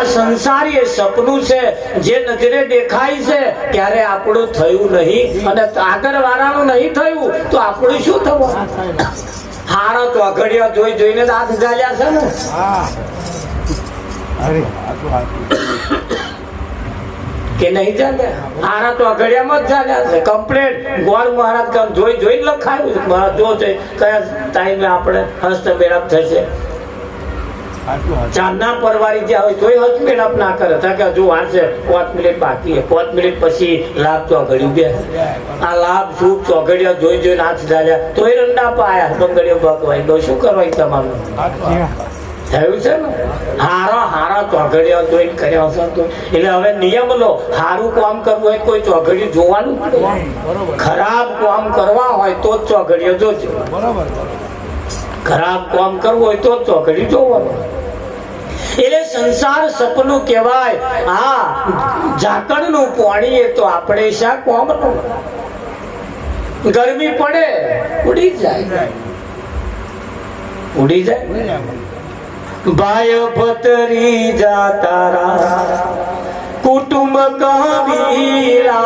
સંસાર એ સપનું છે જે નજરે દેખાય છે ત્યારે આપણું થયું નહીં અને આગળ વાળાનું નહીં થયું તો આપણું શું થવું? હારો તો અઘડિયા જોઈ જોઈને હાથ ગાલ્યા છે ને. કે નહીં ચાલ્યા? હારા તો અઘડિયામાં જ ચાલ્યા છે. કમ્પ્લેટ ગોળ મહારાજ કામ જોઈ જોઈને લખાયું છે. મહારાજ જો છે કયા ટાઈમે આપણે હસ્ત મેળાપ થશે. ચાંદના પરવારી જ્યાં હોય તોય હસ્ત મેળાપ ના કરે. કે હજુ વાંચે 5 મિનિટ બાકી 5 મિનિટ પછી લાભ ચોઘડ્યું બે આ લાભ શુભ ચોઘડિયા જોઈ જોઈને હાથ ચાલ્યા તોય રંડા પાયા બંગડીઓ ભગવાઈ શું કરવાય તમારું થયું છે ને. હારા ચોઘડિયા જોઈને કર્યા હશે તો એટલે હવે નિયમ લો. સારું કામ કરવું હોય કોઈ ચોઘડિયું જોવાનું ખરાબ કામ કરવા હોય તો જ ચોઘડિયા જોજો. ખરાબ કામ કરવું હોય તો જ ચોઘડિયું જોવાનું. એટલે સંસાર સપનું કહેવાય. હા ઝાકળ નું પાણી એ તો આપણે શા કોમ ગરમી પડે ઉડી જાય ભાઈ ભતરી જા તારા કુટુંબ કબીરા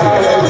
આજે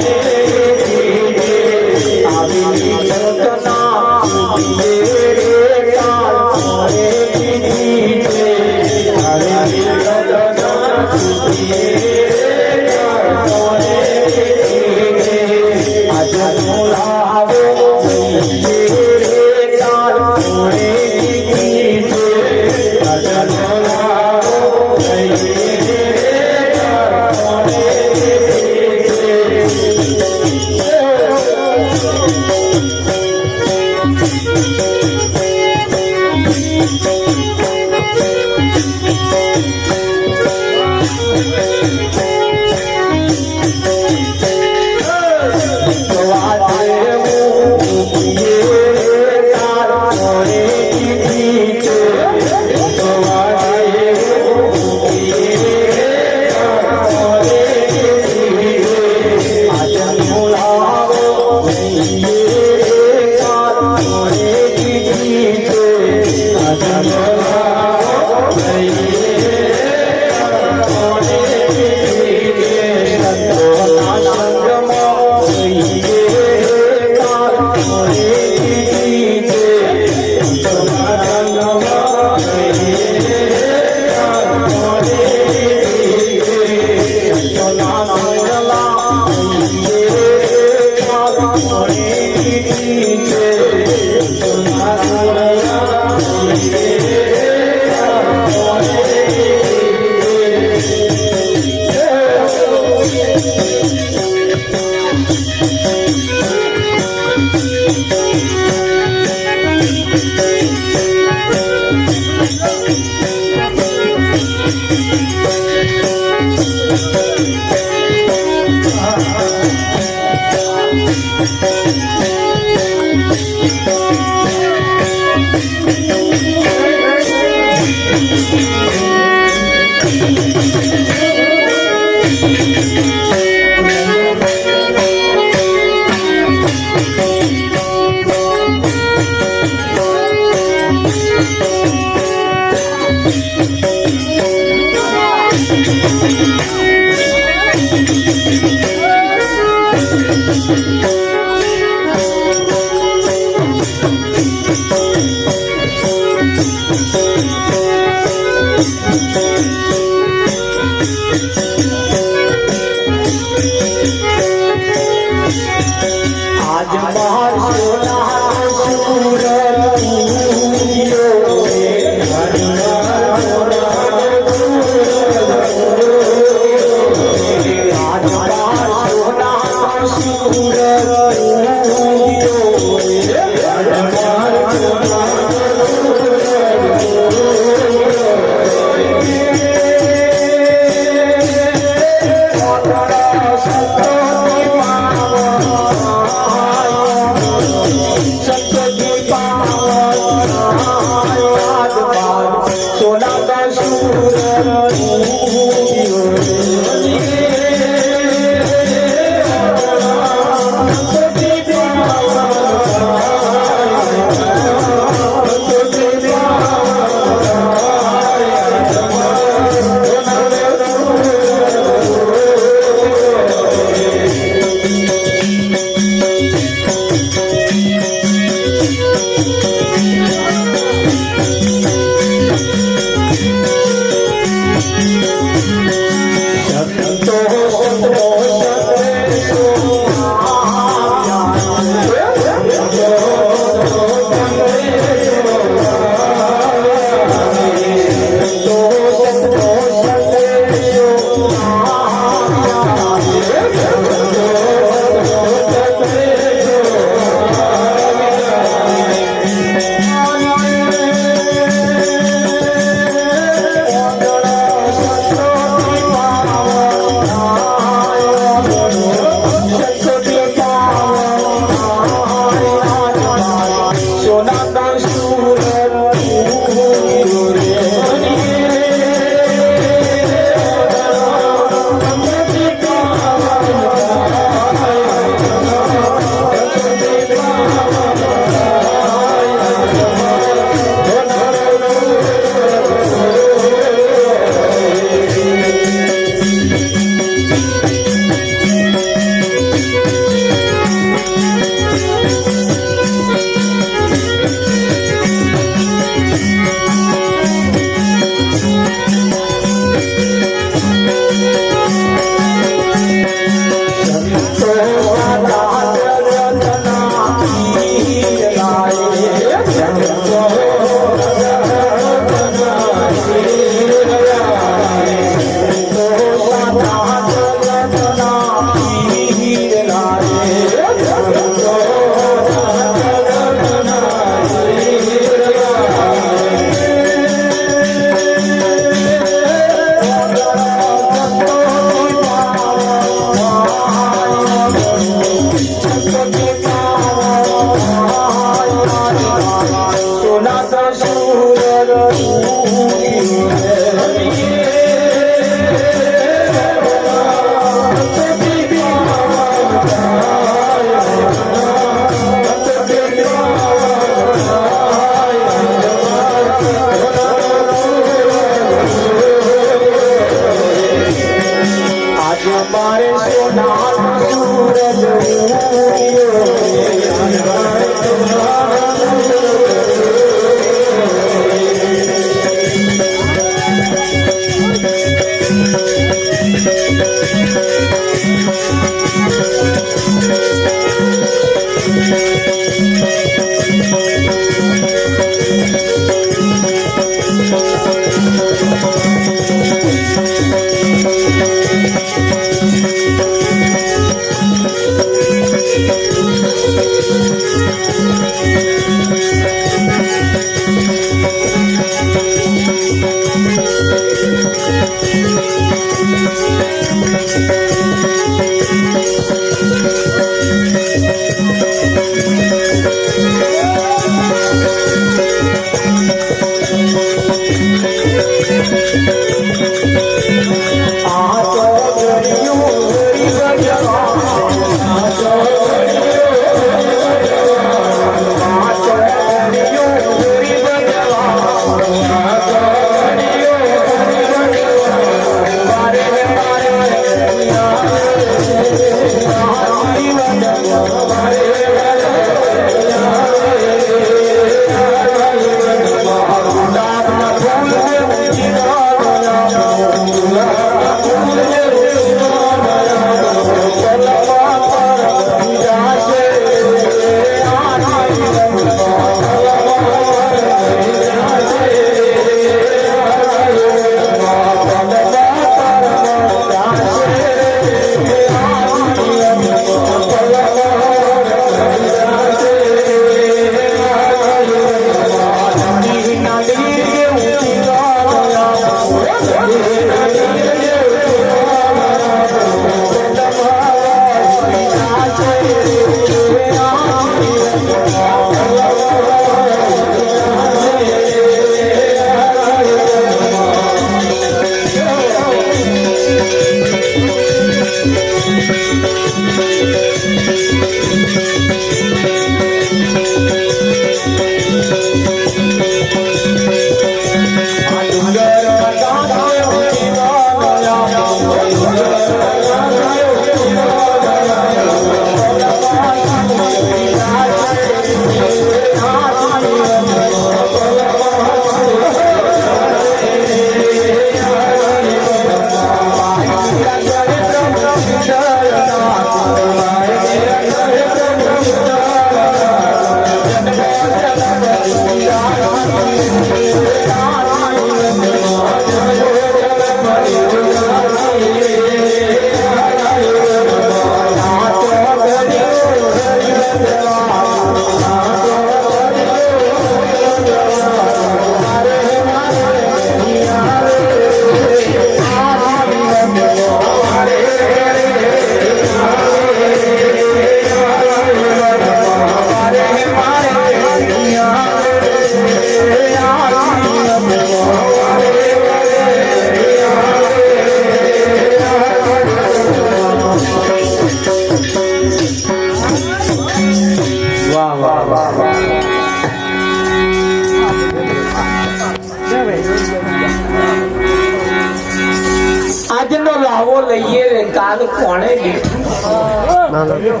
આજનો લાવો લઈએ રે કાલ કોણે લીધું?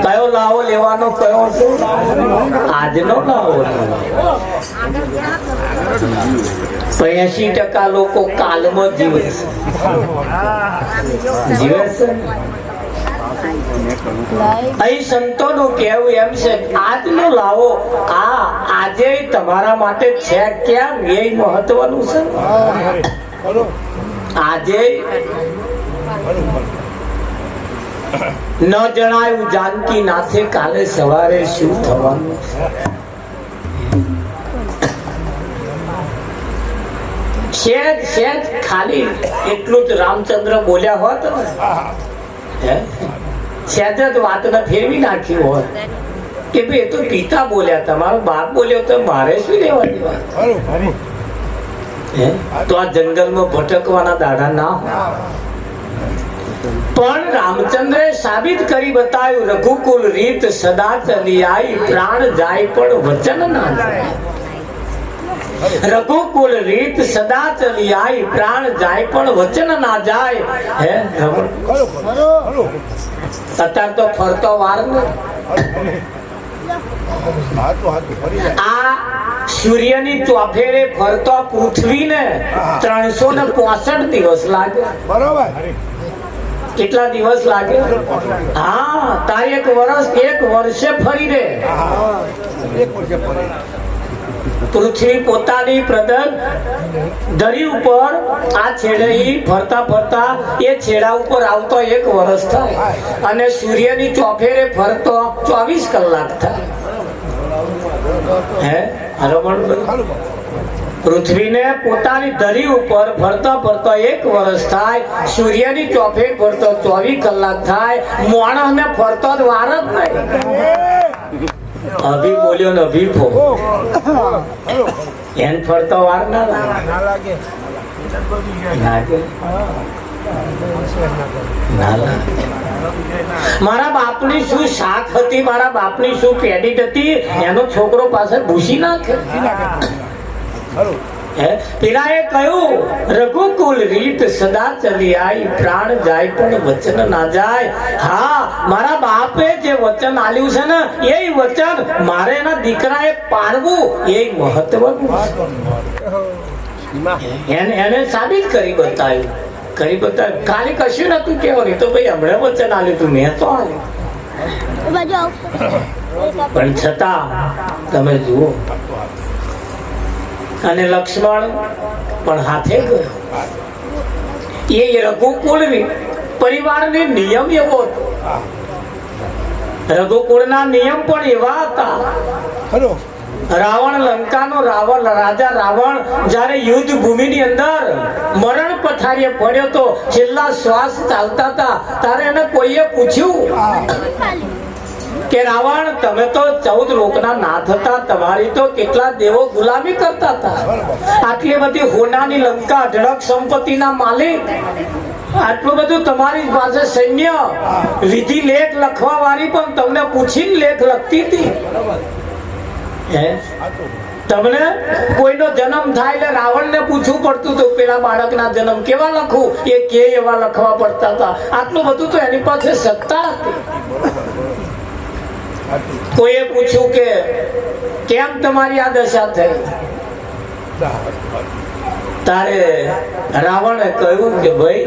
કયો લાવો લેવાનો કયો છે? આજનો લાવો. 80% લોકો કાલમાં જીવે છે. અહીં સંતોનું કહેવું એમ છે, આજનો લાવો આ આજે તમારા માટે છે કેમ એ મહત્વનું છે. આજે ન જણાયું જાનકી નાથે કાલે સવારે શું થવાનું છે. સેજ ખાલી એટલું જ રામચંદ્ર બોલ્યા હોત ને, સેજ જ વાતને ફેરવી નાખી હોત કે ભાઈ એ તો પિતા બોલ્યા, તમારો બાપ બોલ્યો તો મારે શું લેવાની વાત. તો આ જંગલમાં ભટકવાના દાડા ના હોય. પણ રામચંદ્રે સાબિત કરી બતાવ્યું, રઘુકુલ રીત સદા ચલી આઈ, પ્રાણ જાય પણ વચન ના જાય. રઘુકુલ રીત સદા ચલી આઈ, પ્રાણ જાય પણ વચન ના જાય. હે અત્યારે તો ફરતો વાર ને. આ સૂર્યની ચોફેરે ફરતો પૃથ્વીને 365 દિવસ લાગે. બરોબર. કેટલા દિવસ લાગે? હા, તારે એક વર્ષે ફરી રે. પૃથ્વી પોતાની પ્રદન ધરી ઉપર આ છેડે ફરતા ફરતા એ છેડા ઉપર આવતો 1 વર્ષ થાય, અને સૂર્યની ચોફેરે ફરતો 24 કલાક થાય. હે પૃથ્વીને પોતાની ધરી ઉપર ફરતા ફરતા 1 વર્ષ થાય, સૂર્યની ચોફેર ફરતો 24 કલાક થાય. માણસને ફરતો જ વાર જ નહીં. અભી બોલ્યો ને અભી ફો એને ફરતો વાર ના લાગે. મારા બાપની શું શાખ હતી, મારા બાપની શું પેડિટ હતી, એનો છોકરો પાસે ભૂસી નાખે. પેલા એ કહ્યું, રઘુકુલ રીત સદા ચલી આઈ, પ્રાણ જાય પણ વચન ના જાય. હા, મારા બાપે જે વચન આલ્યું છે ને, એ વચન મારે એના દીકરાએ પાળવું એ મહત્વનું. એને સાબિત કરી બતાવ્યું. ખાલી કશું નતું કેવું, તો ભાઈ હમણાં વચન આલ્યું તું, મેં તો આલ્યું. પણ છતાં તમે જુઓ, અને લક્ષ્મણ પણ હાથે ગયો. એ રઘુકુળ પરિવારનો નિયમ એવો હતો. રઘુકુળના નિયમ પણ એવા હતા. રાવણ લંકાનો રાજા રાવણ જયારે યુદ્ધ ભૂમિની અંદર મરણ પથારીએ પડ્યો તો, છેલ્લા શ્વાસ ચાલતા હતા, ત્યારે એને કોઈએ પૂછ્યું કે રાવણ, તમે તો 14 લોકના નાથ હતા, તમારી તો કેટલા દેવો ગુલામી કરતા હતા, આટલી બધી હોનાની લંકા, અઢળક સંપત્તિના માલિક, આટલું બધું તમારી પાસે સૈન્ય, વિધિ લેખ લખવા વાળી પણ તમને પૂછીને લેખ લખતી હતી. તમને કોઈનો જન્મ થાય એટલે રાવણને પૂછવું પડતું હતું, પેલા બાળકના જન્મ કેવા લખું, એ કે એવા લખવા પડતા હતા. આટલું બધું તો એની પાસે સત્તા હતી. કોઈએ પૂછ્યું કે કેમ તમારી આ દશા થઈ, તારે રાવણે કહ્યું કે ભાઈ,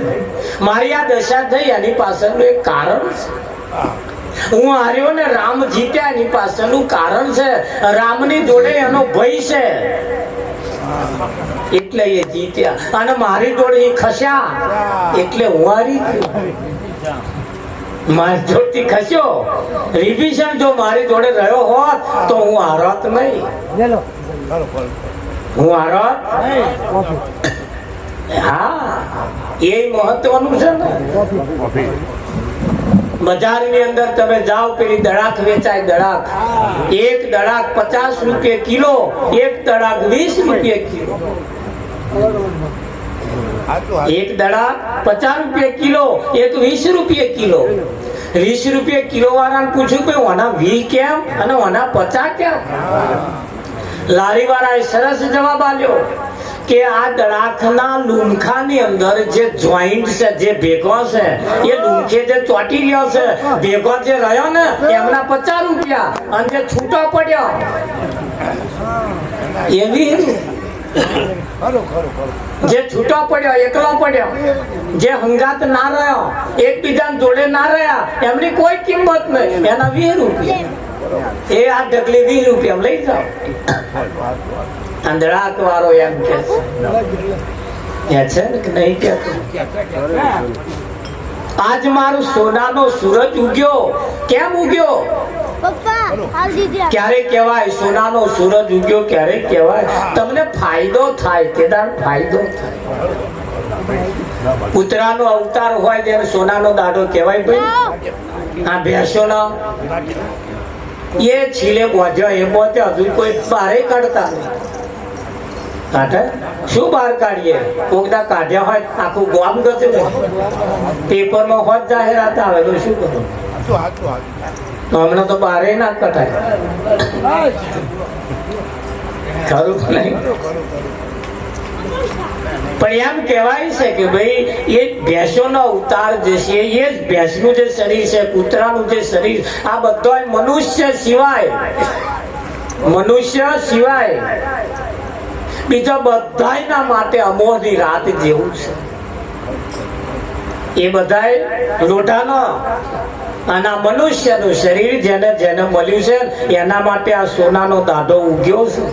મારી આ દશા થઈ એની પાછળનું એક કારણ છે. હું હાર્યો ને રામ જીત્યા એની પાછળનું કારણ છે રામની જોડે એનો ભય છે એટલે એ જીત્યા અને મારી જોડે એ ખસ્યા એટલે હું હારી ગયો મારી જોડથી ખસ્યો વિભીષણ જો મારી જોડે રહ્યો હોત તો હું હારત નહીં હું હારત હા એ મહત્વનું છે ને બજારની અંદર તમે જાઓ પેલી દડાક વેચાય દડાક એક દડાક 50 રૂપિયા કિલો એક દડાક 20 રૂપિયા કિલો એક દડાક 50 રૂપિયા કિલો એક 20 રૂપિયા કિલો 20 રૂપિયા કિલો વાળાને પૂછ્યું કે ઓના 20 કેમ અને ઓના 50 કેમ લારી વાળાએ સરસ જવાબ આપ્યો કે આ દડાખના લુમખાની અંદર જે જોઈન્ટ છે જે ભેગો છે એ લુમખે જે ચોટી રહ્યો છે ભેગો જે રહ્યો ને એમના 50 રૂપિયા અને જે છૂટો પડ્યો એવી જે છૂટો પડ્યો એકલો પડ્યો જે હંગાત ના રહ્યો એકબીજા જોડે ના રહ્યા એમની કોઈ કિંમત નહીં એના 20 રૂપિયા એ આ ઢગલી 20 રૂપિયા લઈ જાઓ અંધળાક વાળો એમ કે છે ને કે નહીં કે આજ મારું સોનાનો સૂરજ ઉગ્યો કેમ ઉગ્યો ક્યારે કહેવાય સોનાનો સૂરજ ઉગ્યો ક્યારે કહેવાય તમને ફાયદો થાય તેદાર ફાયદો થાય કૂતરાનો અવતાર હોય તેને સોનાનો દાડો કહેવાય ભાઈ આ ભેંસોનો એ છીલે બોધ્યો એ પોતે હજુ કોઈ બહાર કાઢતા નહીં કાઢે શું બહાર કાઢીએ કોકદા કાઢ્યા હોય આખું ગામ ગતું ને પેપરમાં હોત જાહેરાત આવે તો શું કરું હમણાં તો બહાર ના કઢાય ખરું નહીં પણ એમ કહેવાય છે કે ભાઈ એ ભેંસોનો અવતાર જે છે એ જ ભેંસનું જે શરીર છે કૂતરાનું જે શરીર આ બધો મનુષ્ય સિવાય બીજા બધાના માટે અમોની રાત જેવું છે એ બધાય લોઢાનો અને મનુષ્યનું શરીર જેને જેને મળ્યું છે એના માટે આ સોનાનો દાઢો ઉગ્યો છે